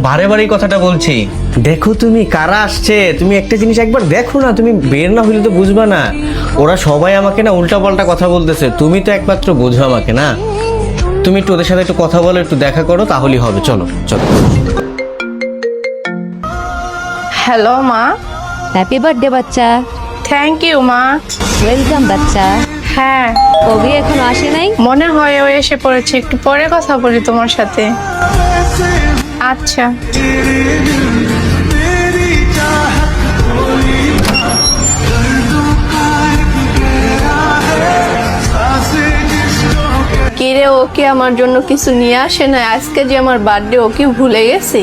বারে বারে কথাটা বলছি। দেখো তুমি কারা আসছে, তুমি একটা জিনিস একবার দেখো না, তুমি বের না হইলে তো বুঝবা না। ওরা সবাই আমাকে না উল্টা পাল্টা কথা বলতেছে, তুমি তো একমাত্র বোঝো আমাকে না। তুমি একটু ওদের সাথে একটু কথা বলো, একটু দেখা করো, তাহলেই হবে। চলো চলো। হ্যালো মা। হ্যাপি বার্থডে বাচ্চা। থ্যাংক ইউ মা। ওয়েলকাম বাচ্চা। হ্যাঁ, কবি এখনো আসে নাই? মনে হয় ও এসে পড়েছে, একটু পরে কথা বলি তোমার সাথে। আচ্ছা। কিরে, ওকে আমার জন্য কিছু নিয়ে আসে না? আজকে যে আমার বার্থডে, ওকে ভুলে গেছে?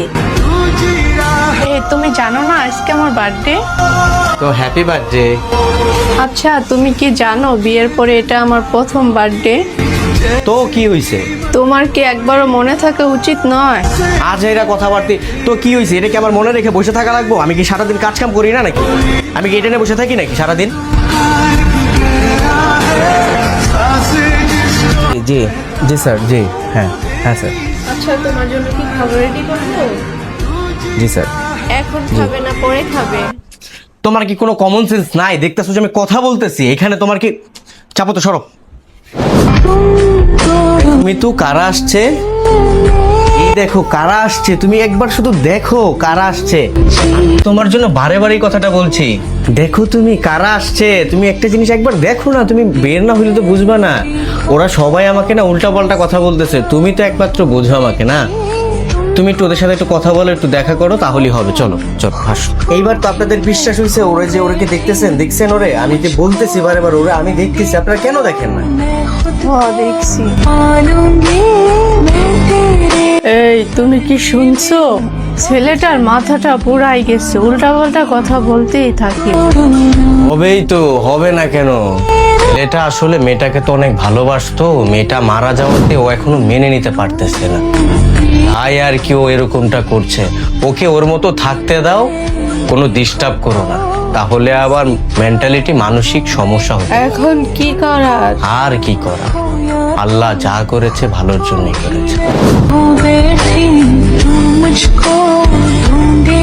তুমি জানো না আজকে আমার বার্থডে? তো হ্যাপি বার্থডে। আচ্ছা, তুমি কি জানো বিয়ের পরে এটা আমার প্রথম বার্থডে? তো কি হইছে? তোমার কি একবারও মনে থাকা উচিত নয়? আজ এরা কথাবার্তা, তো কি হইছে? এটা কি আমার মনে রেখে বসে থাকা লাগবো? আমি কি সারাদিন কাজ কাম করি না নাকি? আমি কি এটা নিয়ে বসে থাকি নাকি সারাদিন? জি জি স্যার, জি হ্যাঁ হ্যাঁ স্যার। আচ্ছা, তোমার জন্য কি খাবার রেডি করবো? জি স্যার। এখন খাবে না পরে খাবে? তোমার কি কোনো কমন সেন্স নাই? দেখতেছো যে আমি কথা বলতেছি, এখানে তোমার কি? চাপো তো, সরো। তুমি তো কারা আসছে, এই দেখো কারা আসছে, তুমি একবার শুধু দেখো কারা আসছে। তোমার জন্য বারে বারে কথাটা বলছি। দেখো তুমি কারা আসছে, তুমি একটা জিনিস একবার দেখো না, তুমি বের না হইলে তো বুঝবা না। ওরা সবাই আমাকে না উল্টা পাল্টা কথা বলতেছে, তুমি তো একমাত্র বোঝো আমাকে না। তুমি একটু ওদের সাথে একটু কথা বলো, একটু দেখা করো, তাহলেই হবে। চলো চলো হাসো। এইবার তো আপনাদের বিশ্বাস হয়েছে, ওরে যে ওরে দেখতেছেন, দেখছেন ওরে? আমি যে বলতেছি বারে বার ওরে আমি দেখতেছি, আপনারা কেন দেখেন না? দেখছি। এই, তুমি কি শুনছো? ছেলেটার মাথাটা পুরাই গেছে, উল্টা পাল্টা কথা বলতেই থাকে। হবেই তো, হবে না কেন? এটা আসলে মেয়েটাকে তো অনেক ভালোবাসতো, মেয়েটা মারা যাওয়াতে ও এখনো মেনে নিতে পারতেছে না, তাই আর কি ও এরকমটা করছে। ওকে ওর মতো থাকতে দাও, কোনো ডিস্টার্ব করো না, তাহলে আবার মেন্টালিটি মানসিক সমস্যা হবে। এখন কি করার? আর কি করা, আল্লাহ যা করেছে ভালোর জন্যই করেছে। मुझको ढूंढे